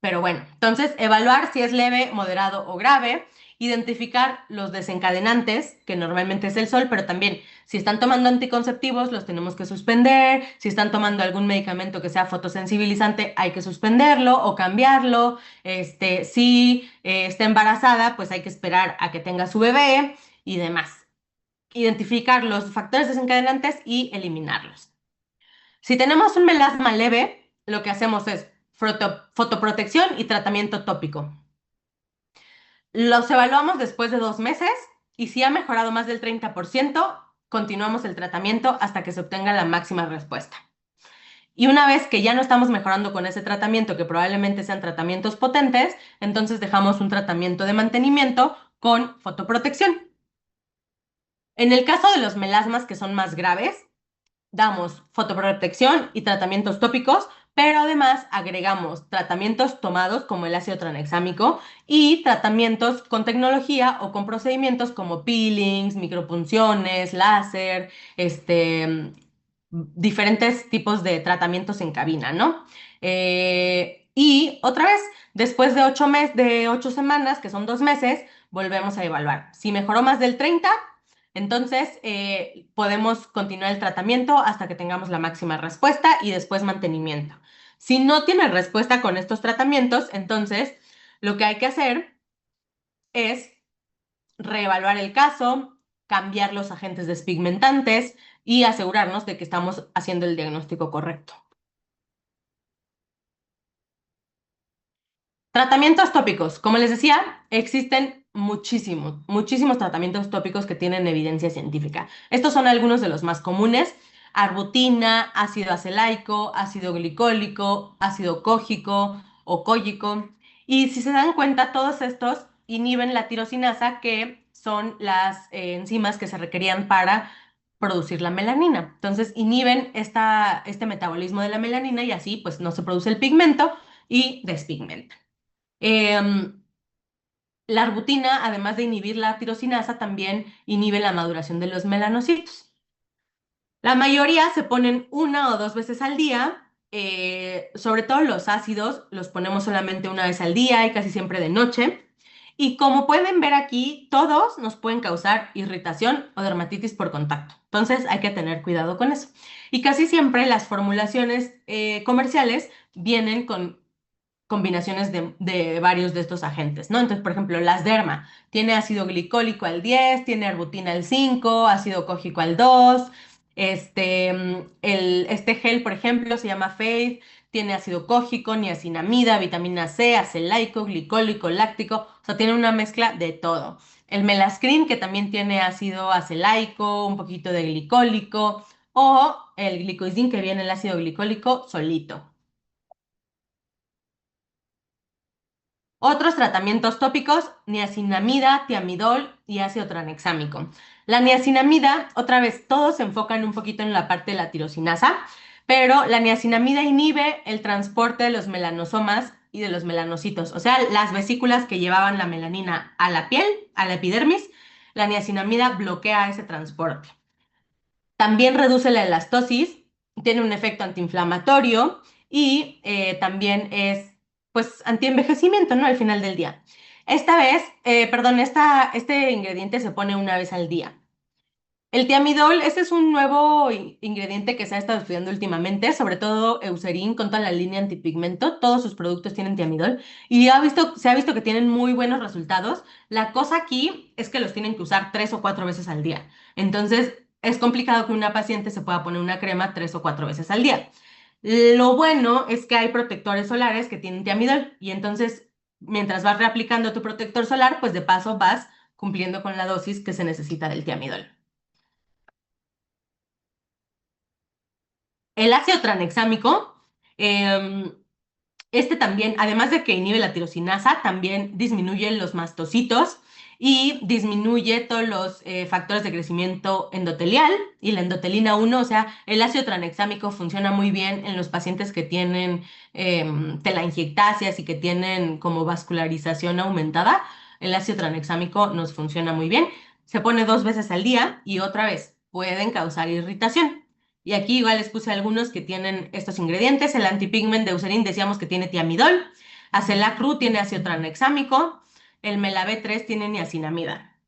Pero bueno, entonces evaluar si es leve, moderado o grave, identificar los desencadenantes, que normalmente es el sol, pero también si están tomando anticonceptivos, los tenemos que suspender, si están tomando algún medicamento que sea fotosensibilizante, hay que suspenderlo o cambiarlo, si está embarazada, pues hay que esperar a que tenga su bebé y demás. Identificar los factores desencadenantes y eliminarlos. Si tenemos un melasma leve, lo que hacemos es fotoprotección y tratamiento tópico. Los evaluamos después de 2 meses y si ha mejorado más del 30%, continuamos el tratamiento hasta que se obtenga la máxima respuesta. Y una vez que ya no estamos mejorando con ese tratamiento, que probablemente sean tratamientos potentes, entonces dejamos un tratamiento de mantenimiento con fotoprotección. En el caso de los melasmas que son más graves, damos fotoprotección y tratamientos tópicos, pero además agregamos tratamientos tomados como el ácido tranexámico y tratamientos con tecnología o con procedimientos como peelings, micropunciones, láser, diferentes tipos de tratamientos en cabina, ¿no? Y otra vez, después de 8 semanas, que son 2 meses, volvemos a evaluar. Si mejoró más del 30, entonces podemos continuar el tratamiento hasta que tengamos la máxima respuesta y después mantenimiento. Si no tiene respuesta con estos tratamientos, entonces lo que hay que hacer es reevaluar el caso, cambiar los agentes despigmentantes y asegurarnos de que estamos haciendo el diagnóstico correcto. Tratamientos tópicos. Como les decía, existen muchísimos tratamientos tópicos que tienen evidencia científica. Estos son algunos de los más comunes: arbutina, ácido acelaico, ácido glicólico, ácido cógico o cógico. Y si se dan cuenta, todos estos inhiben la tirosinasa, que son las enzimas que se requerían para producir la melanina. Entonces, inhiben este metabolismo de la melanina y así pues no se produce el pigmento y despigmenta. La arbutina, además de inhibir la tirosinasa, también inhibe la maduración de los melanocitos. La mayoría se ponen 1 o 2 veces al día, sobre todo los ácidos los ponemos solamente 1 vez al día y casi siempre de noche. Y como pueden ver aquí, todos nos pueden causar irritación o dermatitis por contacto. Entonces hay que tener cuidado con eso. Y casi siempre las formulaciones comerciales vienen con combinaciones de varios de estos agentes, ¿no? Entonces, por ejemplo, las derma tiene ácido glicólico al 10, tiene arbutina al 5, ácido cógico al 2. Este gel, por ejemplo, se llama Faith, tiene ácido cógico, niacinamida, vitamina C, acelaico, glicólico, láctico, o sea, tiene una mezcla de todo. El Melascrin, que también tiene ácido acelaico, un poquito de glicólico, o el glicoisin, que viene el ácido glicólico solito. Otros tratamientos tópicos: niacinamida, tiamidol y ácido tranexámico. La niacinamida, otra vez, todos se enfocan un poquito en la parte de la tirosinasa, pero la niacinamida inhibe el transporte de los melanosomas y de los melanocitos, o sea, las vesículas que llevaban la melanina a la piel, a la epidermis, La niacinamida bloquea ese transporte. También reduce la elastosis, tiene un efecto antiinflamatorio y también es, pues, antienvejecimiento, ¿no? Al final del día. Este ingrediente se pone una vez al día. El tiamidol, este es un nuevo ingrediente que se ha estado estudiando últimamente, sobre todo Eucerin con toda la línea antipigmento, todos sus productos tienen tiamidol y se ha visto que tienen muy buenos resultados. La cosa aquí es que los tienen que usar 3 o 4 veces al día. Entonces, es complicado que una paciente se pueda poner una crema 3 o 4 veces al día. Lo bueno es que hay protectores solares que tienen tiamidol y entonces, mientras vas reaplicando tu protector solar, pues de paso vas cumpliendo con la dosis que se necesita del tiamidol. El ácido tranexámico, em, este también, además de que inhibe la tirosinasa, también disminuye los mastocitos y disminuye todos los factores de crecimiento endotelial y la endotelina 1, o sea, el ácido tranexámico funciona muy bien en los pacientes que tienen telangiectasias y que tienen como vascularización aumentada. El ácido tranexámico nos funciona muy bien. Se pone 2 veces al día y otra vez, pueden causar irritación. Y aquí igual les puse algunos que tienen estos ingredientes. El antipigment de Eucerin decíamos que tiene tiamidol. Acelacru tiene ácido tranexámico. El Melab3 tiene niacinamida.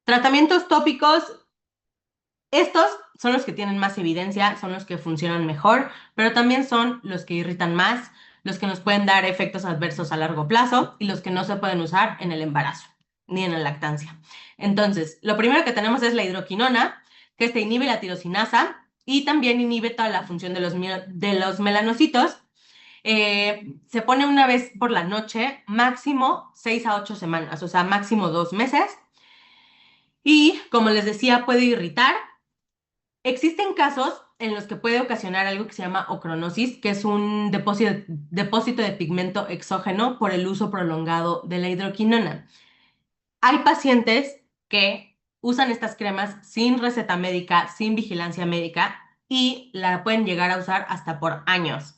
Tratamientos tópicos. Estos son los que tienen más evidencia, son los que funcionan mejor, pero también son los que irritan más, los que nos pueden dar efectos adversos a largo plazo y los que no se pueden usar en el embarazo ni en la lactancia. Entonces, lo primero que tenemos es la hidroquinona, que este inhibe la tirosinasa y también inhibe toda la función de los melanocitos. Se pone una vez por la noche, máximo 6 a 8 semanas, o sea, máximo 2 meses. Y como les decía, puede irritar. Existen casos en los que puede ocasionar algo que se llama ocronosis, que es un depósito de pigmento exógeno por el uso prolongado de la hidroquinona. Hay pacientes que usan estas cremas sin receta médica, sin vigilancia médica y la pueden llegar a usar hasta por años.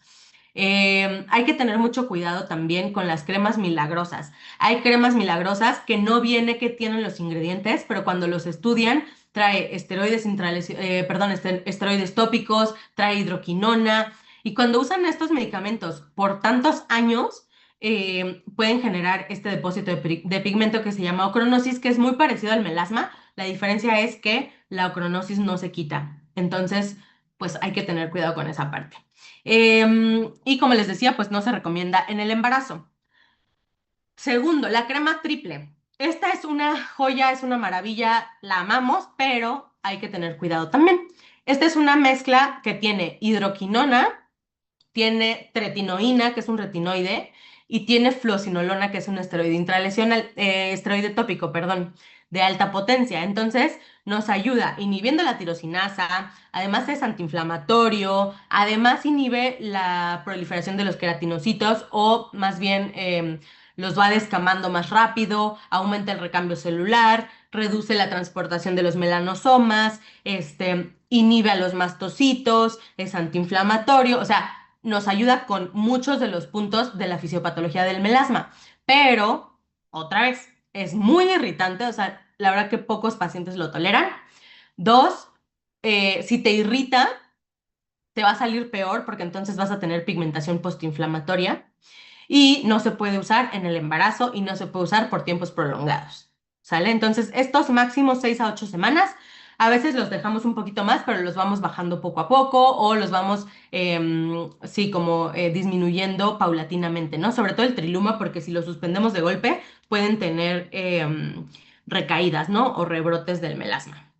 Hay que tener mucho cuidado también con las cremas milagrosas. Hay cremas milagrosas que no viene que tienen los ingredientes, pero cuando los estudian trae esteroides tópicos, trae hidroquinona y cuando usan estos medicamentos por tantos años pueden generar este depósito de pigmento que se llama ocronosis, que es muy parecido al melasma. La diferencia es que la ocronosis no se quita. Entonces, pues hay que tener cuidado con esa parte. Y como les decía, pues no se recomienda en el embarazo. Segundo, la crema triple. Esta es una joya, es una maravilla, la amamos, pero hay que tener cuidado también. Esta es una mezcla que tiene hidroquinona, tiene tretinoína, que es un retinoide, y tiene fluocinolona, que es un esteroide intralesional, esteroide tópico, perdón, de alta potencia. Entonces, nos ayuda inhibiendo la tirosinasa, además es antiinflamatorio, además inhibe la proliferación de los queratinocitos o más bien los va descamando más rápido, aumenta el recambio celular, reduce la transportación de los melanosomas, inhibe a los mastocitos, es antiinflamatorio, o sea, nos ayuda con muchos de los puntos de la fisiopatología del melasma, pero otra vez, es muy irritante, o sea, la verdad que pocos pacientes lo toleran. Dos, si te irrita, te va a salir peor porque entonces vas a tener pigmentación postinflamatoria y no se puede usar en el embarazo y no se puede usar por tiempos prolongados. ¿Sale? Entonces, estos máximos 6 a 8 semanas, a veces los dejamos un poquito más, pero los vamos bajando poco a poco o los vamos, sí, como disminuyendo paulatinamente, ¿no? Sobre todo el triluma, porque si lo suspendemos de golpe, pueden tener recaídas, ¿no? O rebrotes del melasma.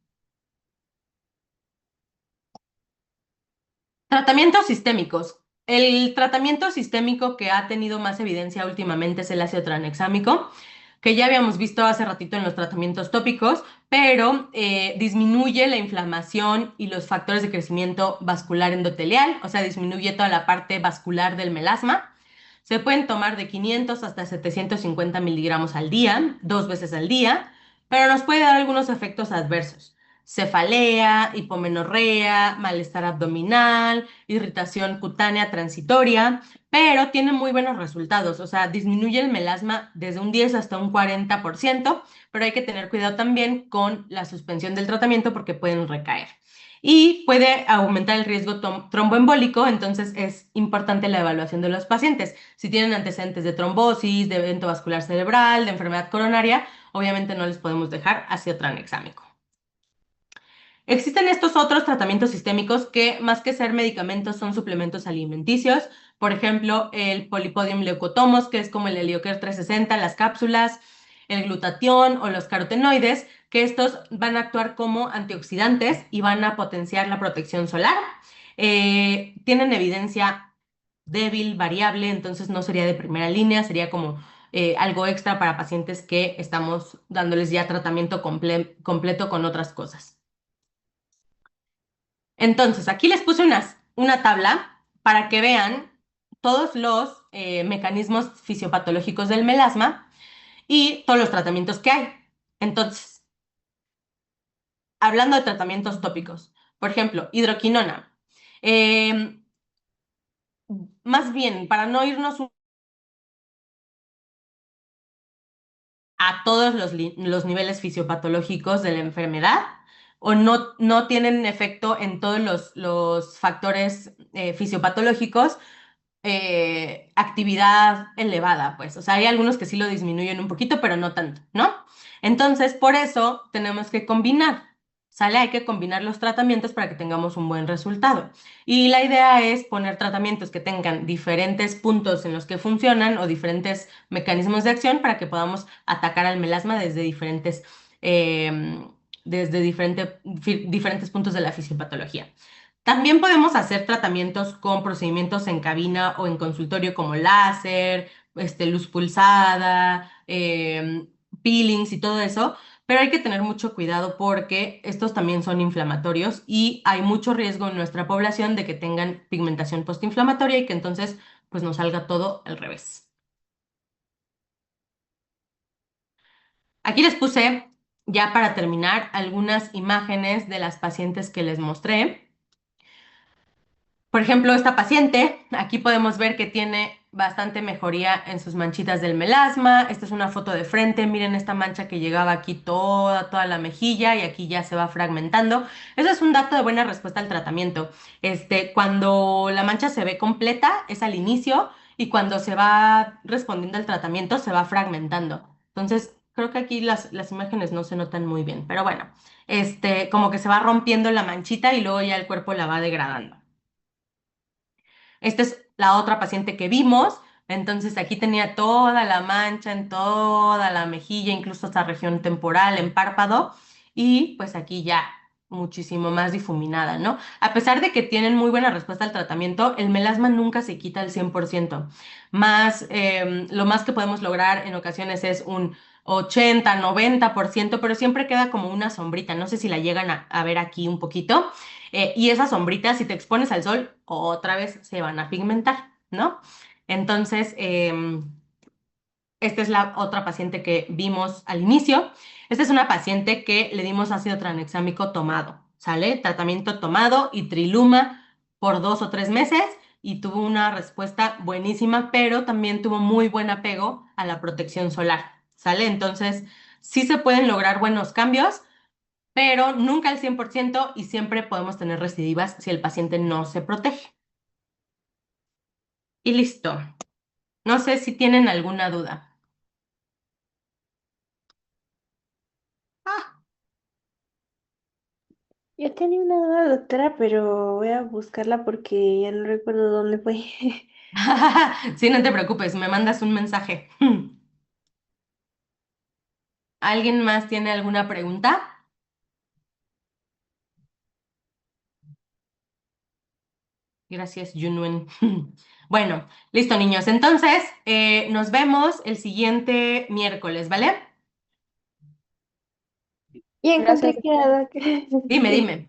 Tratamientos sistémicos. El tratamiento sistémico que ha tenido más evidencia últimamente es el ácido tranexámico, que ya habíamos visto hace ratito en los tratamientos tópicos, pero disminuye la inflamación y los factores de crecimiento vascular endotelial, o sea, disminuye toda la parte vascular del melasma. Se pueden tomar de 500 hasta 750 miligramos al día, 2 veces al día, pero nos puede dar algunos efectos adversos. Cefalea, hipomenorrea, malestar abdominal, irritación cutánea transitoria, pero tiene muy buenos resultados, o sea, disminuye el melasma desde un 10 hasta un 40%, pero hay que tener cuidado también con la suspensión del tratamiento porque pueden recaer. Y puede aumentar el riesgo tromboembólico, entonces es importante la evaluación de los pacientes. Si tienen antecedentes de trombosis, de evento vascular cerebral, de enfermedad coronaria, obviamente no les podemos dejar hacia tranexámico. Existen estos otros tratamientos sistémicos que más que ser medicamentos son suplementos alimenticios. Por ejemplo, el Polipodium leucotomos, que es como el Heliocare 360, las cápsulas, el glutatión o los carotenoides, que estos van a actuar como antioxidantes y van a potenciar la protección solar. Tienen evidencia débil, variable, entonces no sería de primera línea, sería como algo extra para pacientes que estamos dándoles ya tratamiento completo con otras cosas. Entonces, aquí les puse una tabla para que vean todos los mecanismos fisiopatológicos del melasma y todos los tratamientos que hay. Entonces, hablando de tratamientos tópicos, por ejemplo, hidroquinona. Eh, Más bien, para no irnos a todos los niveles fisiopatológicos de la enfermedad o no tienen efecto en todos los factores fisiopatológicos, actividad elevada, pues. O sea, hay algunos que sí lo disminuyen un poquito, pero no tanto, ¿no? Entonces, por eso tenemos que combinar, ¿sale? Hay que combinar los tratamientos para que tengamos un buen resultado. Y la idea es poner tratamientos que tengan diferentes puntos en los que funcionan o diferentes mecanismos de acción para que podamos atacar al melasma desde diferentes puntos de la fisiopatología. También podemos hacer tratamientos con procedimientos en cabina o en consultorio como láser, luz pulsada, peelings y todo eso, pero hay que tener mucho cuidado porque estos también son inflamatorios y hay mucho riesgo en nuestra población de que tengan pigmentación postinflamatoria y que entonces pues nos salga todo al revés. Aquí les puse, ya para terminar, algunas imágenes de las pacientes que les mostré. Por ejemplo, esta paciente, aquí podemos ver que tiene bastante mejoría en sus manchitas del melasma. Esta es una foto de frente. Miren esta mancha que llegaba aquí toda la mejilla y aquí ya se va fragmentando. Eso es un dato de buena respuesta al tratamiento. Cuando la mancha se ve completa es al inicio y cuando se va respondiendo al tratamiento se va fragmentando. Entonces, creo que aquí las imágenes no se notan muy bien, pero bueno, como que se va rompiendo la manchita y luego ya el cuerpo la va degradando. Esta es la otra paciente que vimos. Entonces aquí tenía toda la mancha en toda la mejilla, incluso esta región temporal, en párpado, y pues aquí ya muchísimo más difuminada, ¿no? A pesar de que tienen muy buena respuesta al tratamiento, el melasma nunca se quita al 100%. Lo más que podemos lograr en ocasiones es un 80-90%, pero siempre queda como una sombrita. No sé si la llegan a ver aquí un poquito. Y esas sombritas, si te expones al sol, otra vez se van a pigmentar, ¿no? Entonces, esta es la otra paciente que vimos al inicio. Esta es una paciente que le dimos ácido tranexámico tomado, ¿sale? Tratamiento tomado y triluma por 2 o 3 meses y tuvo una respuesta buenísima, pero también tuvo muy buen apego a la protección solar, ¿sale? Entonces, sí se pueden lograr buenos cambios, pero nunca al 100% y siempre podemos tener recidivas si el paciente no se protege. Y listo. No sé si tienen alguna duda. Ah, Yo tenía una duda, doctora, pero voy a buscarla porque ya no recuerdo dónde fue. sí, no te preocupes, me mandas un mensaje. ¿Alguien más tiene alguna pregunta? Gracias, Junwen. Bueno, listo, niños. Entonces, nos vemos el siguiente miércoles, ¿vale? Y Gracias, encontré que era Dime, sí. dime.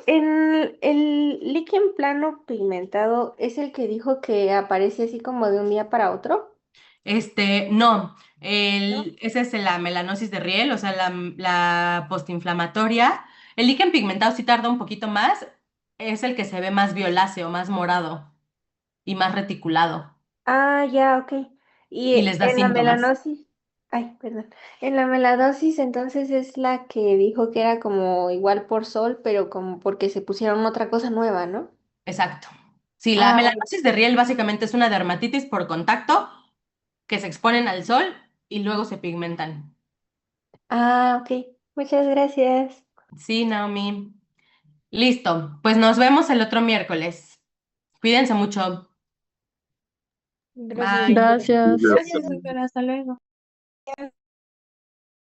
En el líquen plano pigmentado es el que dijo que aparece así como de un día para otro, No, ¿no? esa es la melanosis de riel, o sea, la postinflamatoria. El líquen pigmentado sí tarda un poquito más, es el que se ve más violáceo, más morado. y más reticulado Ah, ya, ok. y Y les da en la síntomas. melanosis, ay, perdón. En la melanosis entonces es la que dijo que era como igual por sol, pero como porque se pusieron otra cosa nueva, ¿no? Exacto. Sí, la Ah, bueno. melanosis de riel básicamente es una dermatitis por contacto que se exponen al sol y luego se pigmentan. Ah, ok. Muchas gracias. Sí, Naomi. Listo, pues nos vemos el otro miércoles. Cuídense mucho. Gracias, Bye. doctora. Gracias. Gracias. Gracias, doctora. Hasta luego.